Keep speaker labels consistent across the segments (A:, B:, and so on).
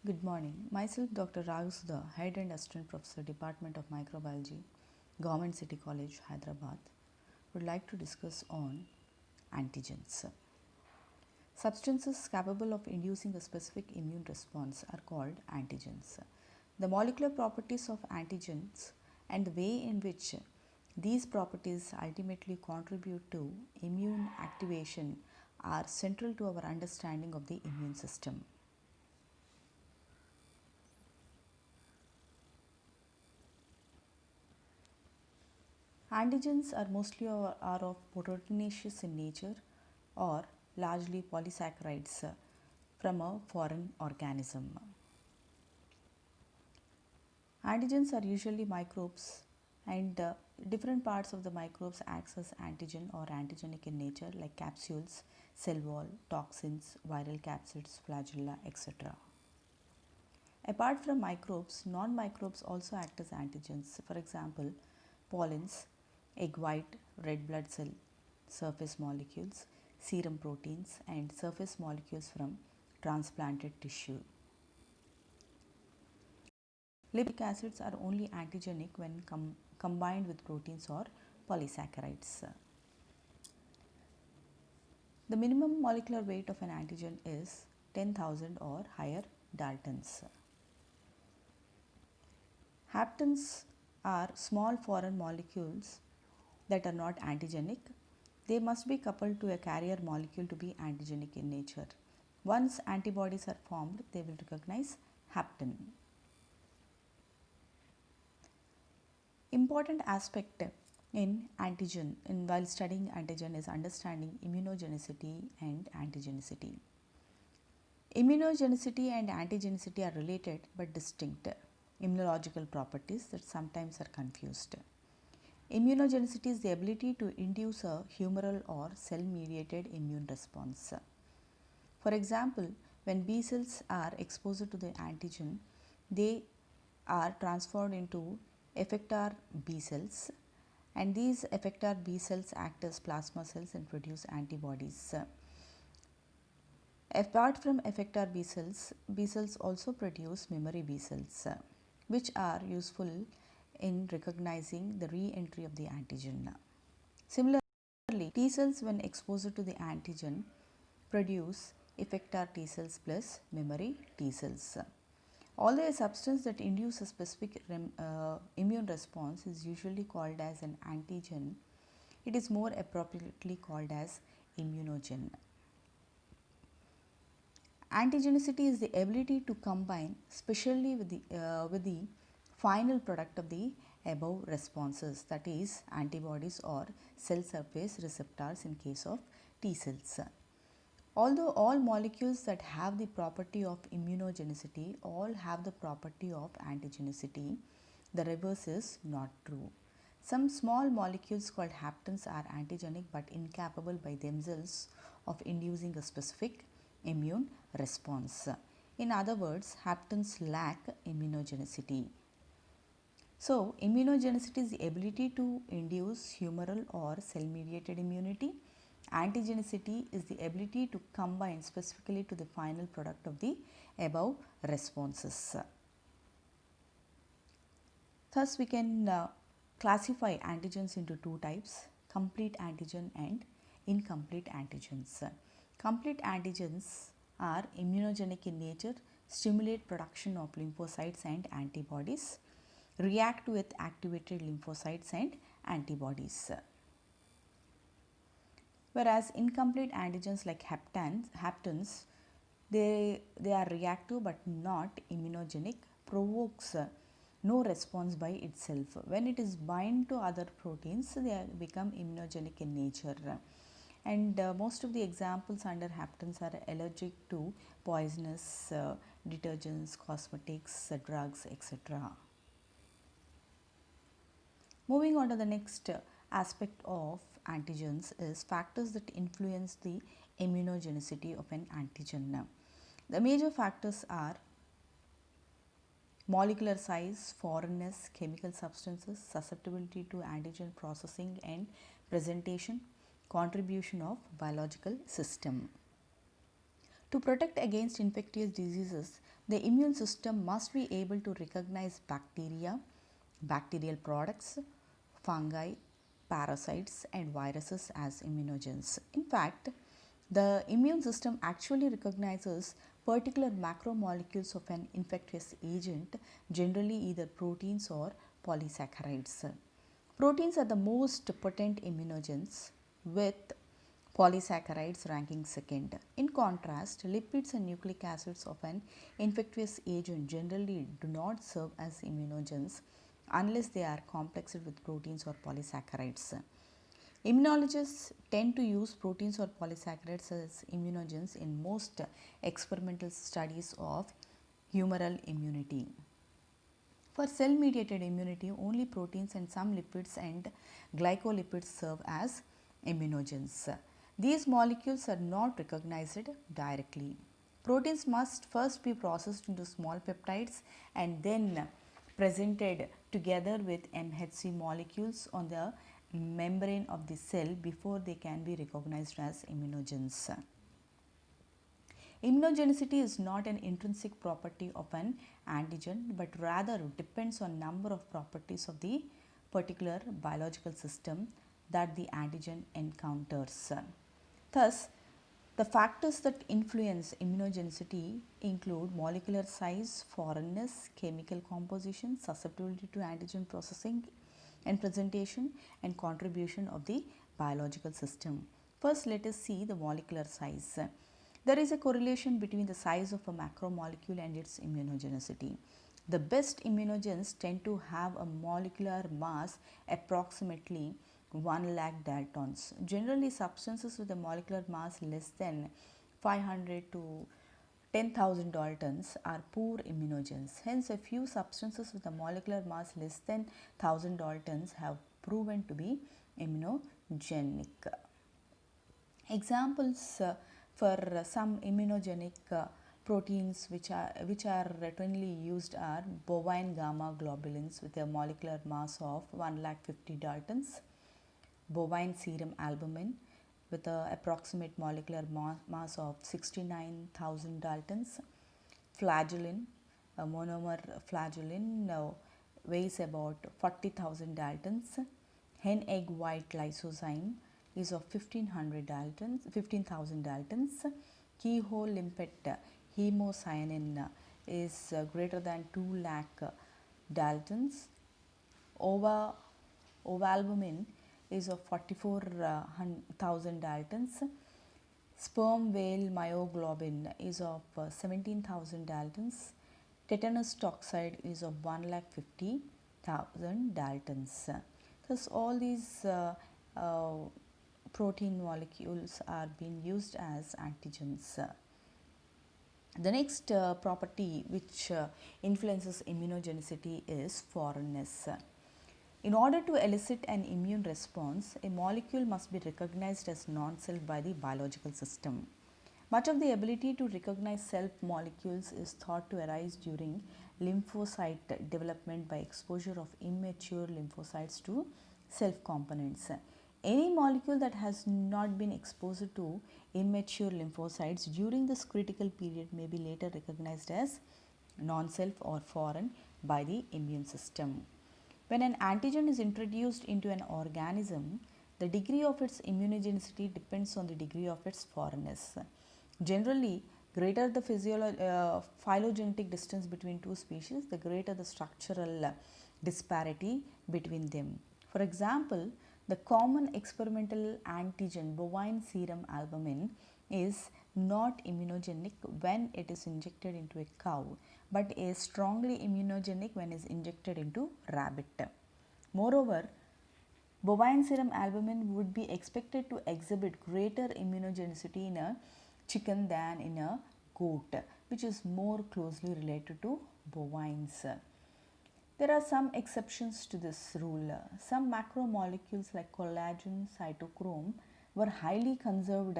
A: Good morning. Myself, Dr. Raghusudha, Head and Assistant Professor, Department of Microbiology, Government City College, Hyderabad, would like to discuss on antigens. Substances capable of inducing a specific immune response are called antigens. The molecular properties of antigens and the way in which these properties ultimately contribute to immune activation are central to our understanding of the immune system. Antigens are mostly of proteinaceous in nature or largely polysaccharides from a foreign organism. Antigens are usually microbes and different parts of the microbes acts as antigen or antigenic in nature like capsules, cell wall, toxins, viral capsids, flagella, etc. Apart from microbes, non-microbes also act as antigens. For example, pollens, egg white, red blood cell surface molecules, serum proteins and surface molecules from transplanted tissue. Lipic acids are only antigenic when combined with proteins or polysaccharides. The minimum molecular weight of an antigen is 10,000 or higher Daltons. Haptens are small foreign molecules that are not antigenic. They must be coupled to a carrier molecule to be antigenic in nature. Once antibodies are formed, they will recognize hapten. Important aspect in antigen while studying antigen is understanding immunogenicity and antigenicity. Immunogenicity and antigenicity are related but distinct immunological properties that sometimes are confused. Immunogenicity is the ability to induce a humoral or cell mediated immune response. For example, when B cells are exposed to the antigen, they are transformed into effector B cells, and these effector B cells act as plasma cells and produce antibodies. Apart from effector B cells also produce memory B cells, which are useful in recognizing the re-entry of the antigen. Similarly, T cells when exposed to the antigen produce effector T cells plus memory T cells. Although a substance that induces a specific immune response is usually called as an antigen, it is more appropriately called as immunogen. Antigenicity is the ability to combine specially with the final product of the above responses, that is antibodies or cell surface receptors in case of T cells. Although all molecules that have the property of immunogenicity all have the property of antigenicity, the reverse is not true. Some small molecules called haptens are antigenic but incapable by themselves of inducing a specific immune response. In other words, haptens lack immunogenicity. So, immunogenicity is the ability to induce humoral or cell mediated immunity. Antigenicity is the ability to combine specifically to the final product of the above responses. Thus, we can classify antigens into two types: complete antigen and incomplete antigens. Complete antigens are immunogenic in nature, stimulate production of lymphocytes and antibodies, react with activated lymphocytes and antibodies. Whereas incomplete antigens like haptens, they are reactive but not immunogenic, provokes no response by itself. When it is bind to other proteins, they become immunogenic in nature. And most of the examples under haptens are allergic to poisonous detergents, cosmetics, drugs, etc. Moving on to the next aspect of antigens is factors that influence the immunogenicity of an antigen. The major factors are molecular size, foreignness, chemical substances, susceptibility to antigen processing and presentation, contribution of biological system. To protect against infectious diseases, the immune system must be able to recognize bacteria, bacterial products, fungi, parasites, and viruses as immunogens. In fact, the immune system actually recognizes particular macromolecules of an infectious agent, generally either proteins or polysaccharides. Proteins are the most potent immunogens, with polysaccharides ranking second. In contrast, lipids and nucleic acids of an infectious agent generally do not serve as immunogens unless they are complexed with proteins or polysaccharides. Immunologists tend to use proteins or polysaccharides as immunogens in most experimental studies of humoral immunity. For cell mediated immunity, only proteins and some lipids and glycolipids serve as immunogens. These molecules are not recognized directly. Proteins must first be processed into small peptides and then presented together with MHC molecules on the membrane of the cell before they can be recognized as immunogens. Immunogenicity is not an intrinsic property of an antigen, but rather depends on number of properties of the particular biological system that the antigen encounters. Thus, the factors that influence immunogenicity include molecular size, foreignness, chemical composition, susceptibility to antigen processing and presentation, and contribution of the biological system. First, let us see the molecular size. There is a correlation between the size of a macromolecule and its immunogenicity. The best immunogens tend to have a molecular mass approximately 1 lakh daltons. Generally, substances with a molecular mass less than 500 to 10,000 daltons are poor immunogens. Hence, a few substances with a molecular mass less than 1000 daltons have proven to be immunogenic. Examples for some immunogenic proteins which are routinely used are bovine gamma globulins with a molecular mass of 1,50,000 daltons, bovine serum albumin with an approximate molecular mass of 69,000 daltons, flagellin, a monomer flagellin weighs about 40,000 daltons, hen egg white lysozyme is of 15,000 daltons, keyhole limpet hemocyanin is greater than 2 lakh daltons, ovalbumin is of 44,000 daltons, sperm whale myoglobin is of 17,000 daltons, tetanus toxide is of 1,50,000 daltons. Thus, all these protein molecules are being used as antigens. The next property which influences immunogenicity is foreignness. In order to elicit an immune response, a molecule must be recognized as non-self by the biological system. Much of the ability to recognize self molecules is thought to arise during lymphocyte development by exposure of immature lymphocytes to self components. Any molecule that has not been exposed to immature lymphocytes during this critical period may be later recognized as non-self or foreign by the immune system. When an antigen is introduced into an organism, the degree of its immunogenicity depends on the degree of its foreignness. Generally, greater the phylogenetic distance between two species, the greater the structural disparity between them. For example, the common experimental antigen bovine serum albumin is not immunogenic when it is injected into a cow, but is strongly immunogenic when it is injected into rabbit. Moreover, bovine serum albumin would be expected to exhibit greater immunogenicity in a chicken than in a goat, which is more closely related to bovines. There are some exceptions to this rule. Some macromolecules like collagen, cytochrome were highly conserved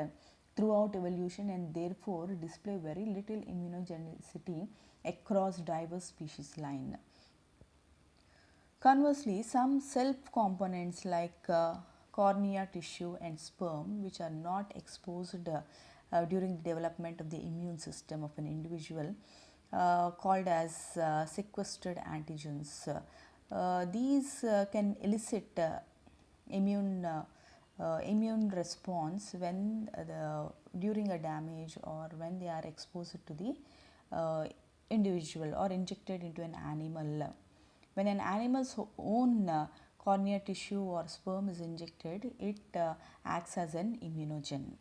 A: throughout evolution and therefore display very little immunogenicity across diverse species line. Conversely, some self components like cornea tissue and sperm, which are not exposed during the development of the immune system of an individual, called as sequestered antigens. These can elicit immune response when during a damage or when they are exposed to the individual or injected into an animal. When an animal's own cornea tissue or sperm is injected, it acts as an immunogen.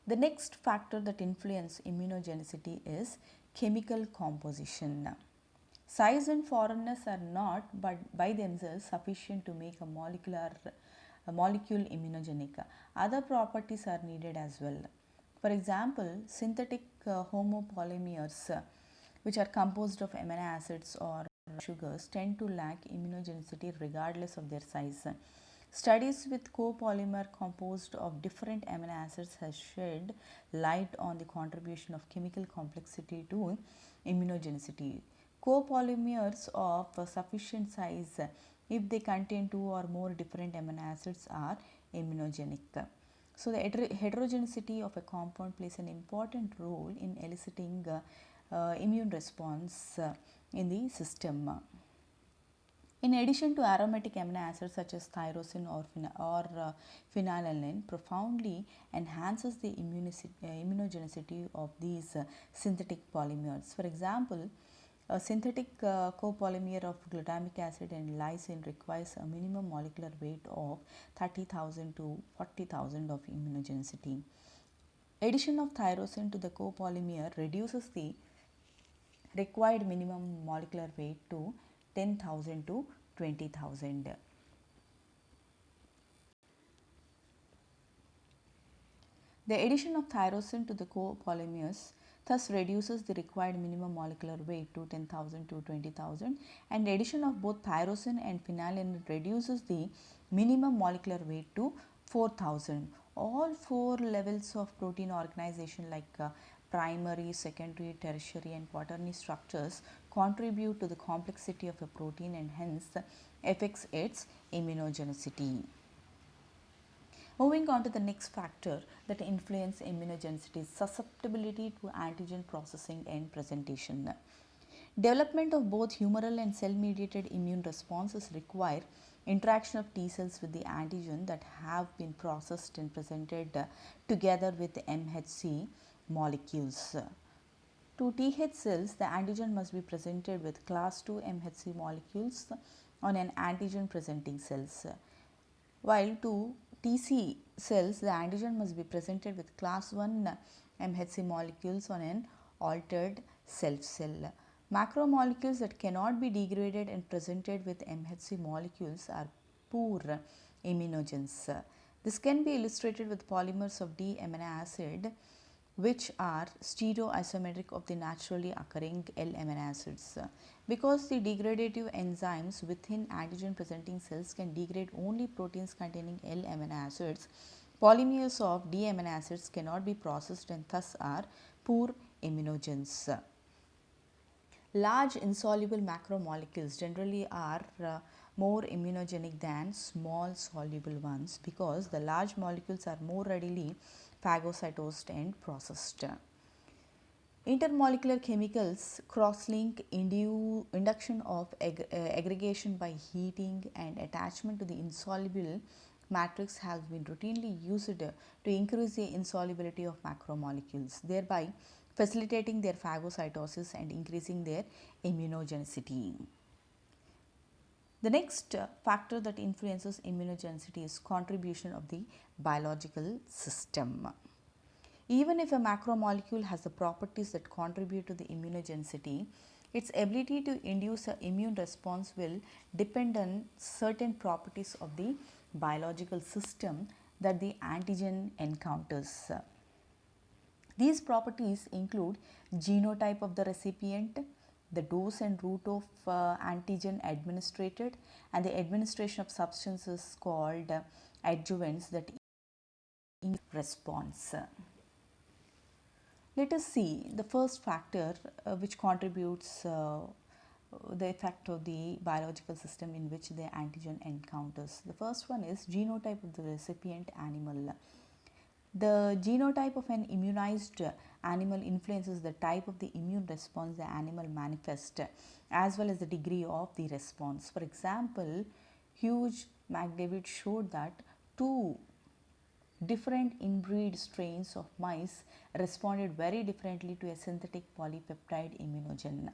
A: The next factor that influences immunogenicity is chemical composition. Size and foreignness are not but by themselves sufficient to make a molecule immunogenic. Other properties are needed as well. For example, synthetic homopolymers, which are composed of amino acids or sugars, tend to lack immunogenicity regardless of their size. Studies with copolymer composed of different amino acids has shed light on the contribution of chemical complexity to immunogenicity. Copolymers of sufficient size, if they contain two or more different amino acids, are immunogenic. So, the heterogeneity of a compound plays an important role in eliciting immune response in the system. In addition to aromatic amino acids such as tyrosine or phenylalanine, profoundly enhances the immunogenicity of these synthetic polymers. For example, a synthetic copolymer of glutamic acid and lysine requires a minimum molecular weight of 30,000 to 40,000 of immunogenicity. Addition of tyrosine to the copolymer reduces the required minimum molecular weight to 10,000 to 20,000. The addition of tyrosine to the copolymers thus reduces the required minimum molecular weight to 10,000 to 20,000, and the addition of both tyrosine and phenylalanine reduces the minimum molecular weight to 4,000. All four levels of protein organization like primary, secondary, tertiary and quaternary structures contribute to the complexity of a protein and hence affects its immunogenicity. Moving on to the next factor that influence immunogenicity is susceptibility to antigen processing and presentation. Development of both humoral and cell mediated immune responses require interaction of T cells with the antigen that have been processed and presented together with the MHC molecules. To Th cells, the antigen must be presented with class 2 MHC molecules on an antigen presenting cells, while to Tc cells, the antigen must be presented with class 1 MHC molecules on an altered self cell. Macromolecules that cannot be degraded and presented with MHC molecules are poor immunogens. This can be illustrated with polymers of D amino acid, which are stereoisometric of the naturally occurring L amino acids. Because the degradative enzymes within antigen presenting cells can degrade only proteins containing L amino acids, polymers of D amino acids cannot be processed and thus are poor immunogens. Large insoluble macromolecules generally are more immunogenic than small soluble ones because the large molecules are more readily phagocytosed and processed. Intermolecular chemicals cross-link induction of aggregation by heating and attachment to the insoluble matrix has been routinely used to increase the insolubility of macromolecules, thereby facilitating their phagocytosis and increasing their immunogenicity. The next factor that influences immunogenicity is contribution of the biological system. Even if a macromolecule has the properties that contribute to the immunogenicity, its ability to induce an immune response will depend on certain properties of the biological system that the antigen encounters. These properties include genotype of the recipient, the dose and route of antigen administered, and the administration of substances called adjuvants that induce response. Let us see the first factor which contributes the effect of the biological system in which the antigen encounters. The first one is genotype of the recipient animal. The genotype of an immunized animal influences the type of the immune response the animal manifests as well as the degree of the response. For example, Hughes McDavid showed that two different inbreed strains of mice responded very differently to a synthetic polypeptide immunogen.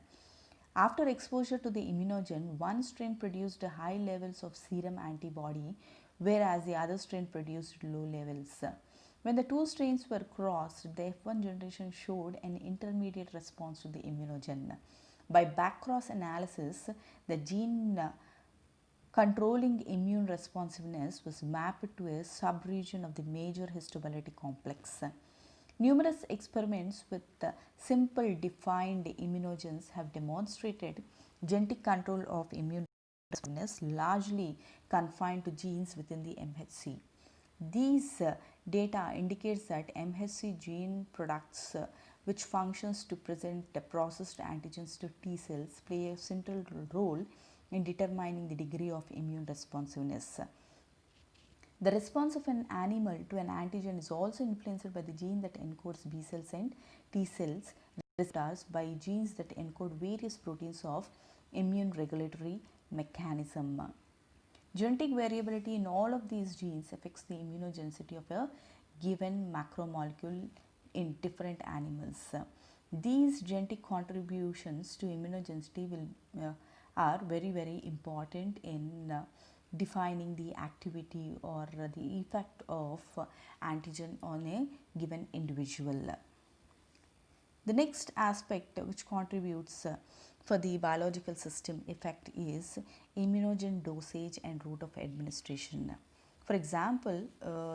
A: After exposure to the immunogen, one strain produced high levels of serum antibody, whereas the other strain produced low levels. When the two strains were crossed, the F1 generation showed an intermediate response to the immunogen. By backcross analysis, the gene controlling immune responsiveness was mapped to a subregion of the major histopathologic complex. Numerous experiments with simple defined immunogens have demonstrated genetic control of immune responsiveness largely confined to genes within the MHC. These data indicates that MHC gene products which functions to present the processed antigens to T cells play a central role in determining the degree of immune responsiveness. The response of an animal to an antigen is also influenced by the gene that encodes B cells and T cells receptors by genes that encode various proteins of immune regulatory mechanism. Genetic variability in all of these genes affects the immunogenicity of a given macromolecule in different animals. These genetic contributions to immunogenicity are very important in defining the activity or the effect of antigen on a given individual. The next aspect which contributes for the biological system effect is immunogen dosage and route of administration. For example,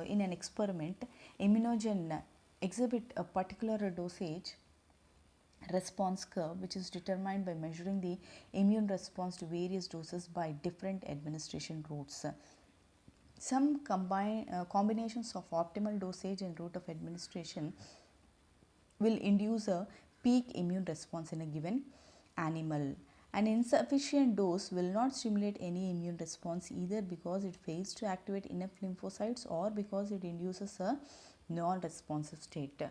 A: in an experiment, immunogen exhibit a particular dosage response curve which is determined by measuring the immune response to various doses by different administration routes. Some combinations of optimal dosage and route of administration will induce a peak immune response in a given animal. An insufficient dose will not stimulate any immune response either because it fails to activate enough lymphocytes or because it induces a non-responsive state.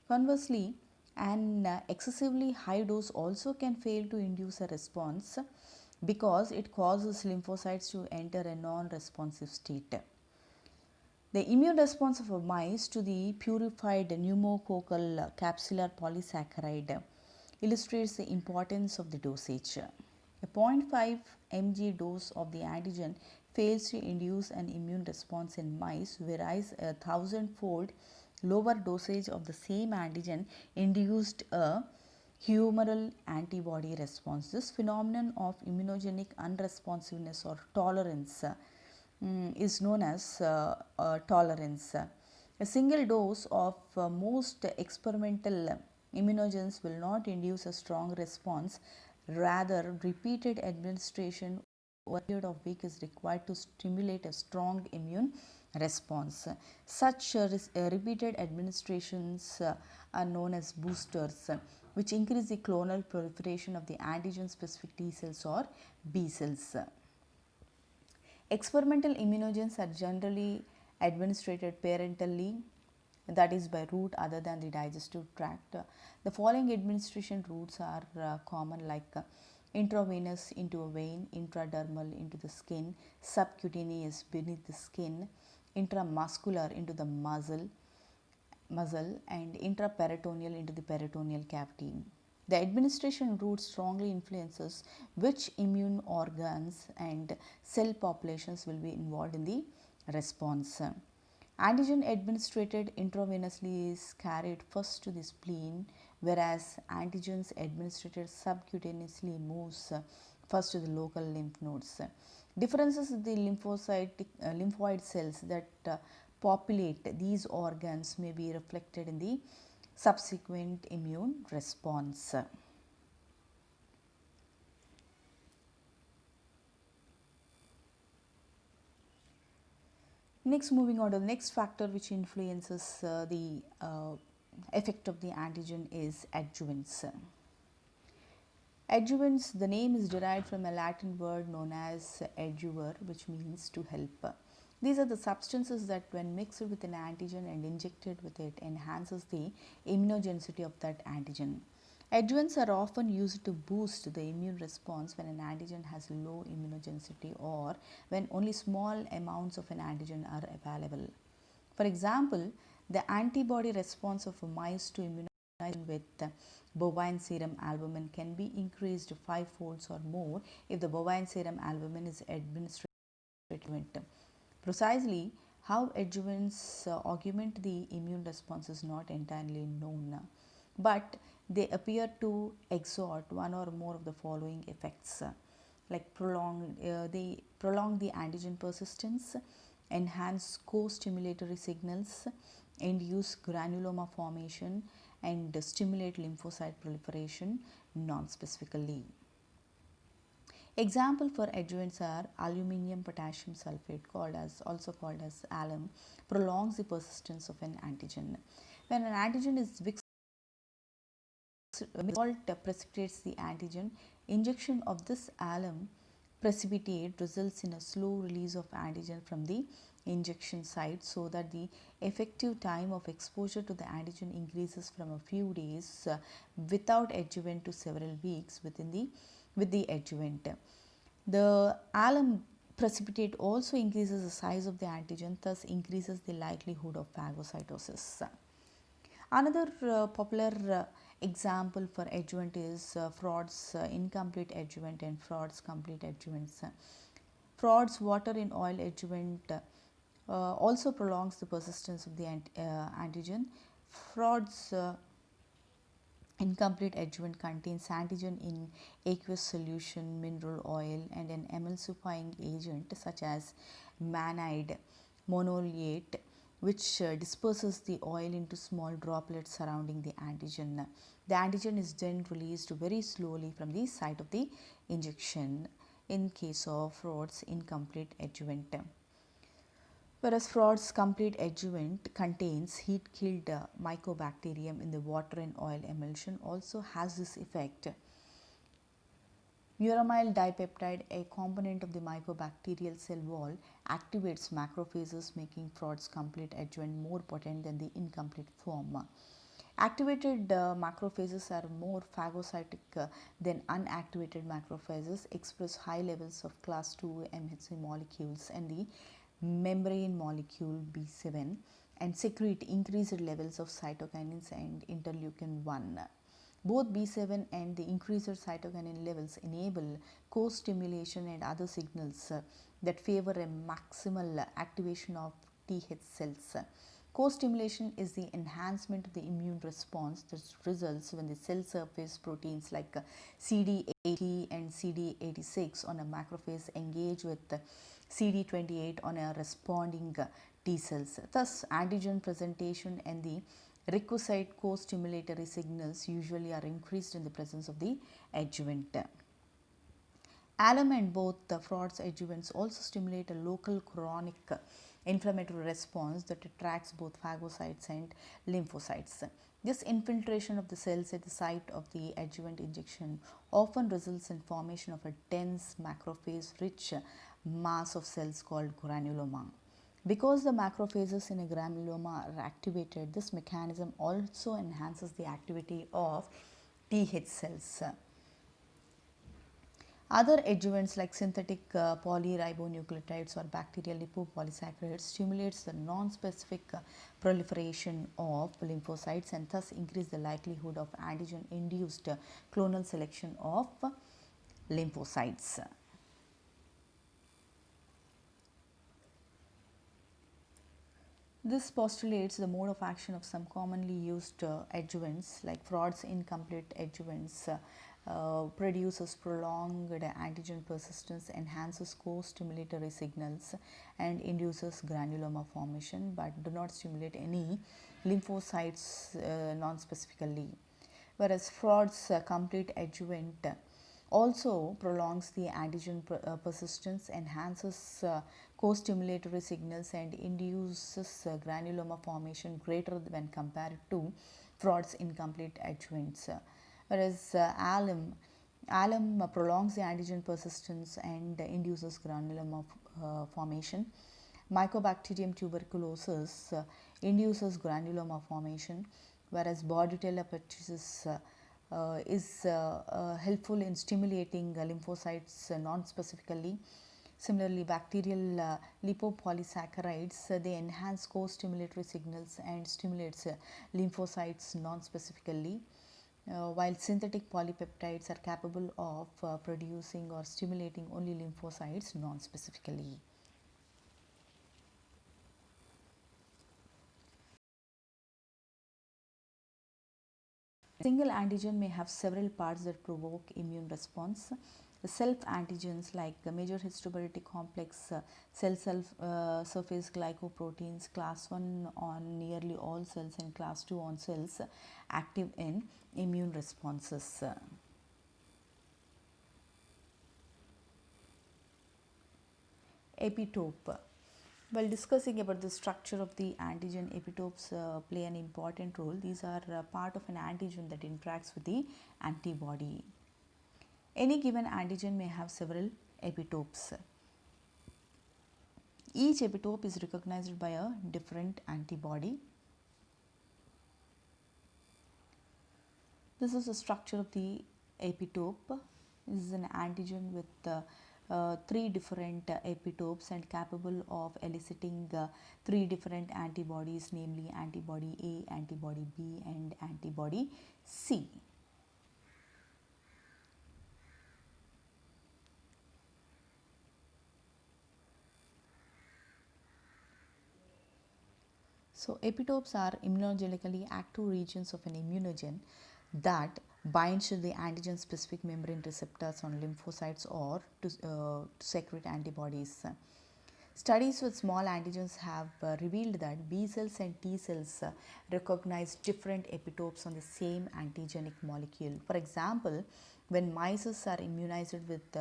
A: Conversely, an excessively high dose also can fail to induce a response because it causes lymphocytes to enter a non-responsive state. The immune response of mice to the purified pneumococcal capsular polysaccharide illustrates the importance of the dosage. A zero point 0.5 mg dose of the antigen fails to induce an immune response in mice, whereas a 1000-fold lower dosage of the same antigen induced a humoral antibody response. This phenomenon of immunogenic unresponsiveness or tolerance is known as tolerance. A single dose of most experimental immunogens will not induce a strong response. Rather, repeated administration over a period of weeks is required to stimulate a strong immune response. Such repeated administrations are known as boosters, which increase the clonal proliferation of the antigen specific T cells or B cells. Experimental immunogens are generally administered parenterally, that is by route other than the digestive tract. The following administration routes are common, like intravenous into a vein, intradermal into the skin, subcutaneous beneath the skin, intramuscular into the muscle, and intraperitoneal into the peritoneal cavity. The administration route strongly influences which immune organs and cell populations will be involved in the response. Antigen administered intravenously is carried first to the spleen, whereas antigens administered subcutaneously moves first to the local lymph nodes. Differences in the lymphoid cells that populate these organs may be reflected in the subsequent immune response. Next, moving on to the next factor which influences the effect of the antigen is adjuvants. Adjuvants, the name is derived from a Latin word known as adjuvare, which means to help. These are the substances that when mixed with an antigen and injected with it enhances the immunogenicity of that antigen. Adjuvants are often used to boost the immune response when an antigen has low immunogenicity or when only small amounts of an antigen are available. For example, the antibody response of mice to immunization with bovine serum albumin can be increased five-folds or more if the bovine serum albumin is administered adjuvant. Precisely how adjuvants augment the immune response is not entirely known, but they appear to exert one or more of the following effects, like they prolong the antigen persistence, enhance co-stimulatory signals, induce granuloma formation, and stimulate lymphocyte proliferation non-specifically. Example for adjuvants are aluminum potassium sulfate, also called as alum, prolongs the persistence of an antigen. When an antigen is salt precipitates the antigen, injection of this alum precipitate results in a slow release of antigen from the injection site, so that the effective time of exposure to the antigen increases from a few days without adjuvant to several weeks with the adjuvant. The alum precipitate also increases the size of the antigen, thus increases the likelihood of phagocytosis. Another popular example for adjuvant is Freud's incomplete adjuvant and Freud's complete adjuvants. Freud's water in oil adjuvant also prolongs the persistence of the antigen. Freud's incomplete adjuvant contains antigen in aqueous solution, mineral oil, and an emulsifying agent such as mannite monoleate, which disperses the oil into small droplets surrounding the antigen. The antigen is then released very slowly from the site of the injection in case of Freud's incomplete adjuvant. Whereas Freud's complete adjuvant contains heat-killed mycobacterium in the water and oil emulsion also has this effect. Muramyl dipeptide, a component of the mycobacterial cell wall, activates macrophages, making Freud's complete adjuvant more potent than the incomplete form. Activated macrophages are more phagocytic than unactivated macrophages, express high levels of class II MHC molecules and the membrane molecule B7, and secrete increased levels of cytokinins and interleukin 1. Both B7 and the increased cytokinin levels enable co-stimulation and other signals that favor a maximal activation of Th cells. Co-stimulation is the enhancement of the immune response that results when the cell surface proteins like CD80 and CD86 on a macrophage engage with CD28 on a responding T cells. Thus, antigen presentation and the requisite co-stimulatory signals usually are increased in the presence of the adjuvant. Alum and both the Freud's adjuvants also stimulate a local chronic inflammatory response that attracts both phagocytes and lymphocytes. This infiltration of the cells at the site of the adjuvant injection often results in formation of a dense macrophage-rich mass of cells called granuloma. Because the macrophages in a granuloma are activated, this mechanism also enhances the activity of Th cells. Other adjuvants like synthetic polyribonucleotides or bacterial lipopolysaccharides stimulates the non-specific proliferation of lymphocytes and thus increase the likelihood of antigen-induced clonal selection of lymphocytes. This postulates the mode of action of some commonly used adjuvants like Freud's incomplete adjuvants produces prolonged antigen persistence, enhances co-stimulatory signals and induces granuloma formation, but do not stimulate any lymphocytes non-specifically. Whereas Freud's complete adjuvant also prolongs the antigen persistence, enhances co-stimulatory signals and induces granuloma formation greater when compared to Freud's incomplete adjuvants. Whereas alum prolongs the antigen persistence and induces granuloma formation, Mycobacterium tuberculosis induces granuloma formation, whereas Bordetella pertussis is helpful in stimulating lymphocytes non-specifically. Similarly, bacterial lipopolysaccharides they enhance co-stimulatory signals and stimulates lymphocytes non-specifically. While synthetic polypeptides are capable of producing or stimulating only lymphocytes non-specifically. A single antigen may have several parts that provoke immune response. The self antigens like the major histolytic complex, surface glycoproteins, class 1 on nearly all cells and class 2 on cells active in immune responses. Epitope. While discussing about the structure of the antigen, epitopes play an important role. These are part of an antigen that interacts with the antibody. Any given antigen may have several epitopes. Each epitope is recognized by a different antibody. This is the structure of the epitope. This is an antigen with three different epitopes and capable of eliciting three different antibodies, namely antibody A, antibody B, and antibody C. So, epitopes are immunogenically active regions of an immunogen that binds to the antigen specific membrane receptors on lymphocytes or to secrete antibodies. Studies with small antigens have revealed that B cells and T cells recognize different epitopes on the same antigenic molecule. For example, when mice are immunized with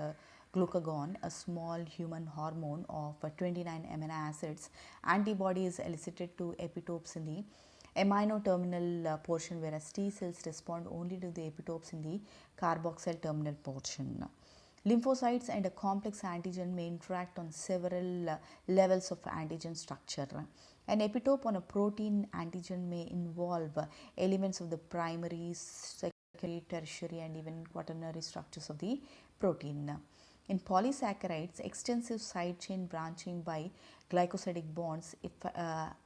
A: glucagon, a small human hormone of 29 amino acids, antibody is elicited to epitopes in the amino terminal portion, whereas T cells respond only to the epitopes in the carboxyl terminal portion. Lymphocytes and a complex antigen may interact on several levels of antigen structure. An epitope on a protein antigen may involve elements of the primary, secondary, tertiary, and even quaternary structures of the protein. In polysaccharides, extensive side chain branching by glycosidic bonds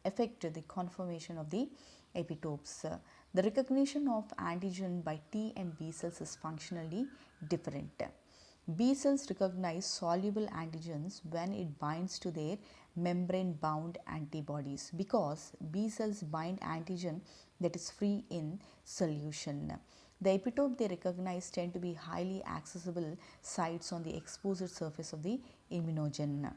A: affect the conformation of the epitopes. The recognition of antigen by T and B cells is functionally different. B cells recognize soluble antigens when it binds to their membrane bound antibodies because B cells bind antigen that is free in solution. The epitope they recognize tend to be highly accessible sites on the exposed surface of the immunogen.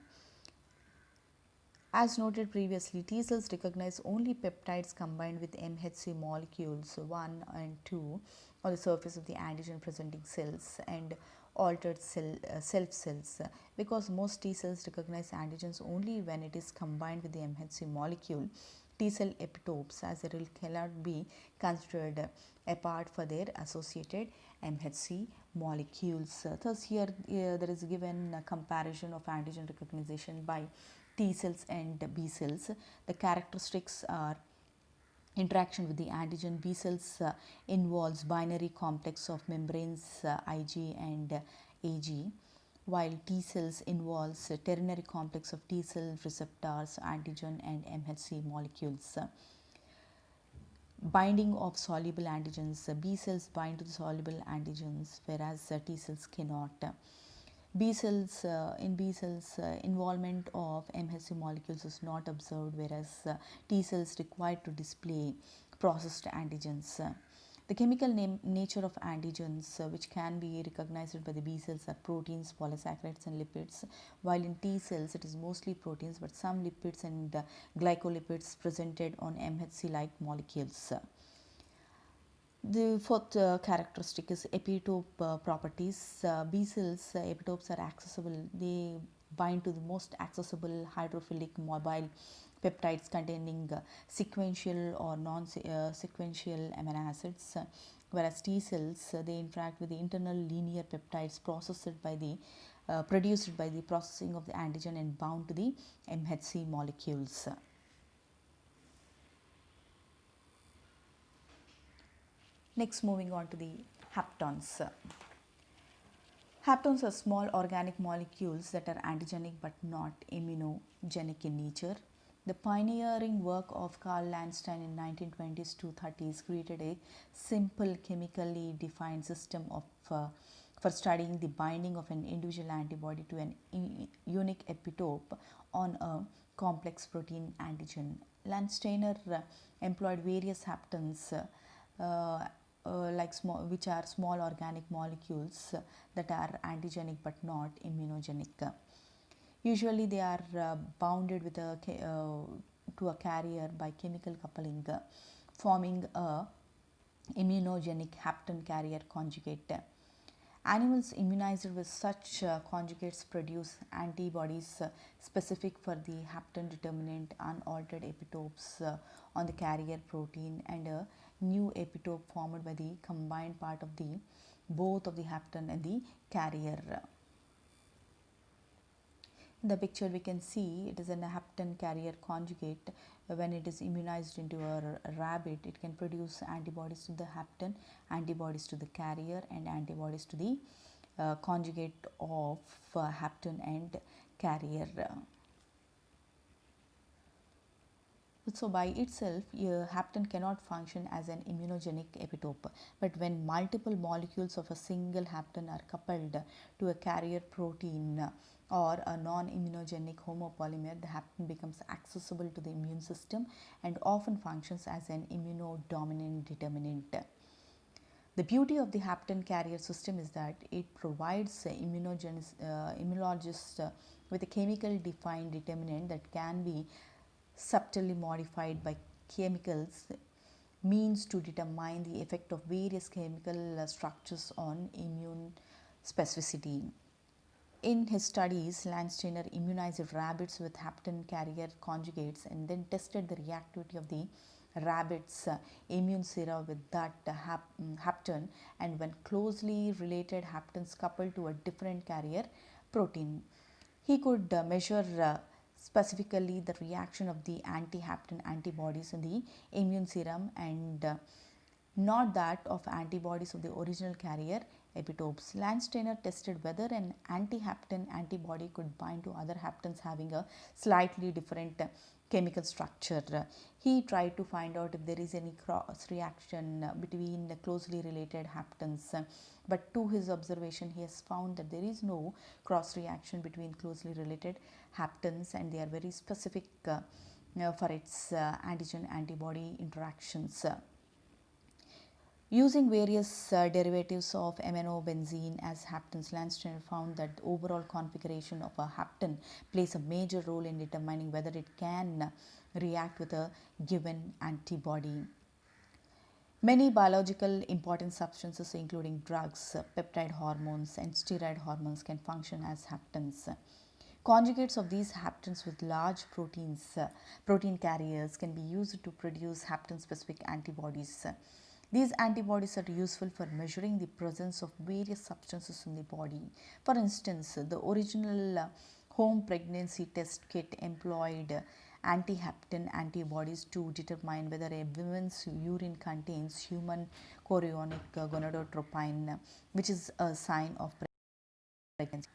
A: As noted previously, T cells recognize only peptides combined with MHC molecules 1 and 2 on the surface of the antigen presenting cells and altered self cells because most T cells recognize antigens only when it is combined with the MHC molecule. T cell epitopes as a rule cannot be considered apart for their associated MHC molecules. Thus, here there is given a comparison of antigen recognition by T cells and B cells. The characteristics are interaction with the antigen. B cells involves binary complex of membranes Ig and Ag, while T cells involves ternary complex of T cell receptors, antigen and MHC molecules. Binding of soluble antigens. B cells bind to the soluble antigens whereas T cells cannot. B cells in B cells involvement of MHC molecules is not observed, whereas T cells required to display processed antigens. The chemical nature of antigens which can be recognized by the B cells are proteins, polysaccharides and lipids, while in T cells it is mostly proteins but some lipids and glycolipids presented on MHC like molecules. The fourth characteristic is epitope properties. B cells epitopes are accessible. They bind to the most accessible hydrophilic mobile peptides containing sequential or non-sequential amino acids, whereas T cells they interact with the internal linear peptides processed by the produced by the processing of the antigen and bound to the MHC molecules. Next, moving on to the haptons. Haptons are small organic molecules that are antigenic but not immunogenic in nature. The pioneering work of Carl Landstein in 1920s to 30s created a simple chemically defined system for studying the binding of an individual antibody to an unique epitope on a complex protein antigen. Landsteiner employed various haptons which are small organic molecules that are antigenic but not immunogenic. Usually they are bounded with to a carrier by chemical coupling, forming a immunogenic hapten carrier conjugate. Animals immunized with such conjugates produce antibodies specific for the hapten determinant unaltered epitopes on the carrier protein, and a new epitope formed by the combined part of the both of the hapten and the carrier. In the picture we can see it is an hapten carrier conjugate. When it is immunized into a rabbit, it can produce antibodies to the hapten, antibodies to the carrier, and antibodies to the conjugate of hapten and carrier. So by itself, hapten cannot function as an immunogenic epitope, but when multiple molecules of a single hapten are coupled to a carrier protein or a non-immunogenic homopolymer, the hapten becomes accessible to the immune system and often functions as an immunodominant determinant. The beauty of the hapten carrier system is that it provides immunologists with a chemical defined determinant that can be subtly modified by chemicals means to determine the effect of various chemical structures on immune specificity. In his studies, Landsteiner immunized rabbits with hapten carrier conjugates and then tested the reactivity of the rabbits' immune sera with that hapten, and when closely related haptens coupled to a different carrier protein, he could measure specifically the reaction of the anti-hapten antibodies in the immune serum and not that of antibodies of the original carrier epitopes. Landsteiner tested whether an anti-hapten antibody could bind to other haptens having a slightly different chemical structure. He tried to find out if there is any cross reaction between the closely related haptens, but to his observation he has found that there is no cross reaction between closely related haptens, and they are very specific for its antigen antibody interactions. Using various derivatives of aminobenzene as haptens, Landsteiner found that the overall configuration of a hapten plays a major role in determining whether it can react with a given antibody. Many biological important substances including drugs, peptide hormones and steroid hormones can function as haptens. Conjugates of these haptens with large protein carriers can be used to produce hapten specific antibodies. These antibodies are useful for measuring the presence of various substances in the body. For instance, the original home pregnancy test kit employed anti-hapten antibodies to determine whether a woman's urine contains human chorionic gonadotropin, which is a sign of pregnancy.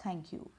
A: Thank you.